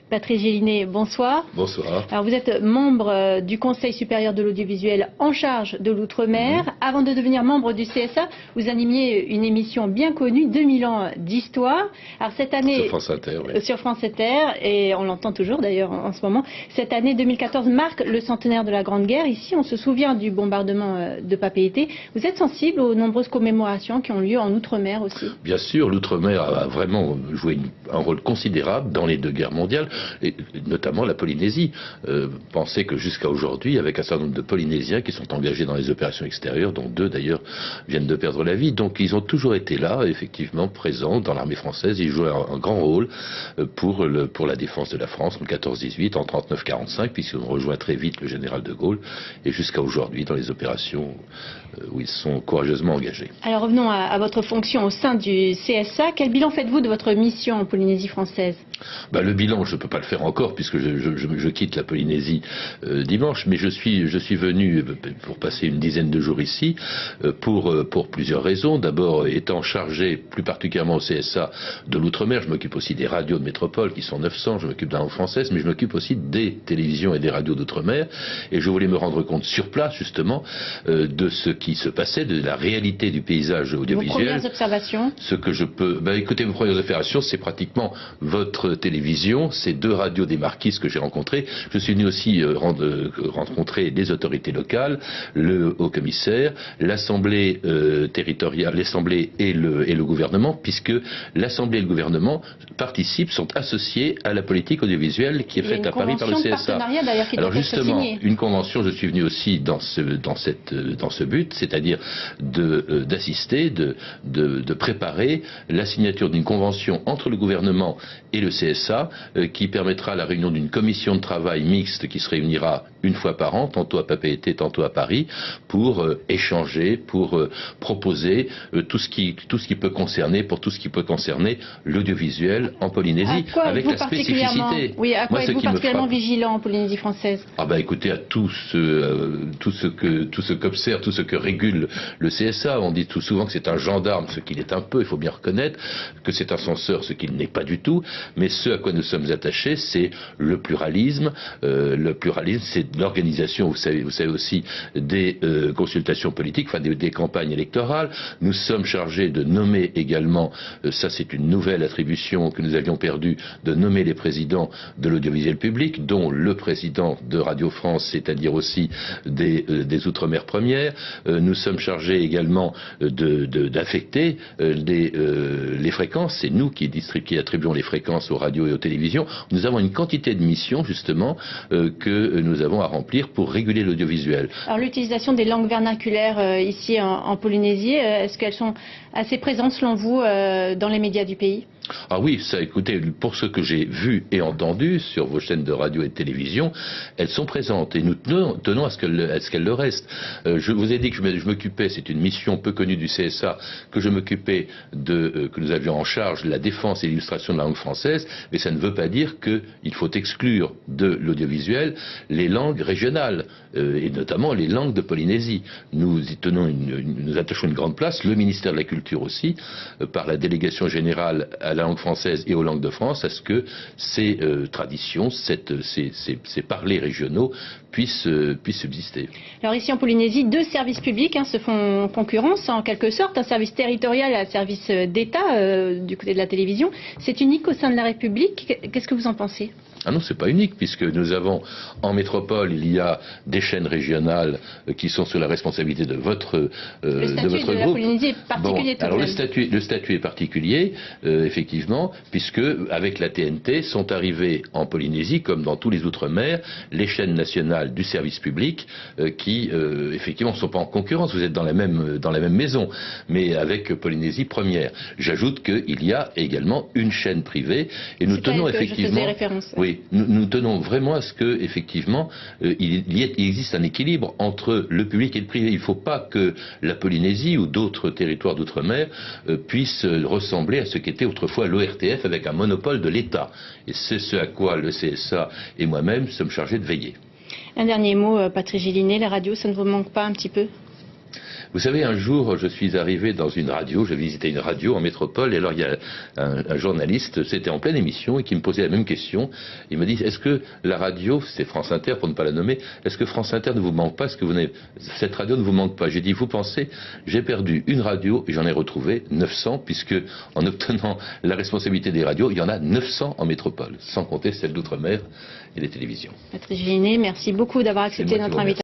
Patrice Gélinet, bonsoir. Bonsoir. Alors vous êtes membre du Conseil supérieur de l'audiovisuel en charge de l'outre-mer. Avant de devenir membre du CSA, vous animiez une émission bien connue, 2000 ans d'histoire. Alors cette année sur France Inter, oui. Sur France Inter, et on l'entend toujours d'ailleurs en ce moment. Cette année 2014 marque le centenaire de la Grande Guerre. Ici, on se souvient du bombardement de Papeete. Vous êtes sensible aux nombreuses commémorations qui ont lieu en outre-mer aussi? Bien sûr, l'outre-mer a vraiment joué un rôle considérable dans les deux guerres mondiales, et notamment la Polynésie. Pensez que jusqu'à aujourd'hui, avec un certain nombre de Polynésiens qui sont engagés dans les opérations extérieures, dont 2 d'ailleurs viennent de perdre la vie, donc ils ont toujours été là, effectivement présents dans l'armée française. Ils jouaient un grand rôle pour la défense de la France en 14-18, en 39-45, puisqu'ils ont rejoint très vite le général de Gaulle, et jusqu'à aujourd'hui dans les opérations où ils sont courageusement engagés. Alors revenons à votre fonction au sein du CSA. Quel bilan faites-vous de votre mission en Polynésie française? Le bilan, je ne peux pas le faire encore puisque je quitte la Polynésie dimanche, mais je suis venu pour passer une dizaine de jours ici pour plusieurs raisons. D'abord, étant chargé plus particulièrement au CSA de l'outre-mer, je m'occupe aussi des radios de métropole qui sont 900, je m'occupe de la langue française, mais je m'occupe aussi des télévisions et des radios d'outre-mer, et je voulais me rendre compte sur place justement de ce qui se passait, de la réalité du paysage audiovisuel. Vos premières observations? Ce que je peux... écoutez, vos premières observations, c'est pratiquement votre télévision, ces 2 radios des Marquises que j'ai rencontrées. Je suis venu aussi rencontrer les autorités locales, le haut-commissaire, l'Assemblée territoriale, l'Assemblée et le gouvernement, puisque l'Assemblée et le gouvernement participent, sont associés à la politique audiovisuelle qui est faite à Paris par le CSA. Alors justement, une convention, je suis venu aussi dans ce but, c'est-à-dire d'assister, de préparer la signature d'une convention entre le gouvernement et le CSA qui permettra la réunion d'une commission de travail mixte qui se réunira une fois par an, tantôt à Papeete, tantôt à Paris, pour échanger, pour proposer tout ce qui peut concerner l'audiovisuel en Polynésie, avec la spécificité. Oui, à quoi êtes-vous particulièrement vigilant en Polynésie française? Écoutez, à tout ce qu'observe, tout ce que régule le CSA. On dit tout souvent que c'est un gendarme, ce qu'il est un peu, il faut bien reconnaître, que c'est un censeur, ce qu'il n'est pas du tout, mais ce à quoi nous sommes attachés, c'est le pluralisme. Le pluralisme, c'est l'organisation, vous savez aussi, des consultations politiques, enfin des campagnes électorales. Nous sommes chargés de nommer également, ça c'est une nouvelle attribution que nous avions perdue, de nommer les présidents de l'audiovisuel public, dont le président de Radio France, c'est-à-dire aussi des Outre-mer premières. Nous sommes chargés également d'affecter les fréquences. C'est nous qui attribuons les fréquences aux radios et aux télévisions. Nous avons une quantité de missions justement que nous avons à remplir pour réguler l'audiovisuel. Alors l'utilisation des langues vernaculaires ici en Polynésie, est-ce qu'elles sont assez présentes selon vous dans les médias du pays? Ah oui, ça, écoutez, pour ce que j'ai vu et entendu sur vos chaînes de radio et de télévision, elles sont présentes et nous tenons à ce qu'elles le restent. Je vous ai dit que je m'occupais, c'est une mission peu connue du CSA, que je m'occupais que nous avions en charge la défense et l'illustration de la langue française, mais ça ne veut pas dire qu'il faut exclure de l'audiovisuel les langues régionales, et notamment les langues de Polynésie. Nous y tenons nous attachons une grande place, le ministère de la Culture aussi, par la délégation générale à la langue française et aux langues de France, à ce que ces traditions, ces parlers régionaux puissent subsister. Alors ici en Polynésie, 2 services publics se font concurrence en quelque sorte, un service territorial et un service d'État du côté de la télévision. C'est unique au sein de la République. Qu'est-ce que vous en pensez? Ah non, c'est pas unique, puisque nous avons en métropole, il y a des chaînes régionales qui sont sous la responsabilité de votre groupe. Le statut de la Polynésie est particulier. Alors le statut est particulier, effectivement, puisque avec la TNT sont arrivées en Polynésie, comme dans tous les Outre-mer, les chaînes nationales du service public qui, effectivement, ne sont pas en concurrence. Vous êtes dans la même maison, mais avec Polynésie première. J'ajoute qu'il y a également une chaîne privée, et nous tenons effectivement... Oui, nous tenons vraiment à ce que, effectivement, il existe un équilibre entre le public et le privé. Il ne faut pas que la Polynésie ou d'autres territoires d'outre-mer puissent ressembler à ce qu'était autrefois l'ORTF avec un monopole de l'État. Et c'est ce à quoi le CSA et moi-même sommes chargés de veiller. Un dernier mot, Patrice Gélinet, la radio, ça ne vous manque pas un petit peu? Vous savez, un jour, je suis arrivé dans une radio, j'ai visité une radio en métropole, et alors il y a un journaliste, c'était en pleine émission, et qui me posait la même question. Il me dit, est-ce que la radio, c'est France Inter pour ne pas la nommer, est-ce que France Inter ne vous manque pas, est-ce que cette radio ne vous manque pas? J'ai dit, vous pensez, j'ai perdu une radio et j'en ai retrouvé 900, puisque en obtenant la responsabilité des radios, il y en a 900 en métropole, sans compter celle d'outre-mer et les télévisions. Patrice Gélinet, merci beaucoup d'avoir accepté notre invitation.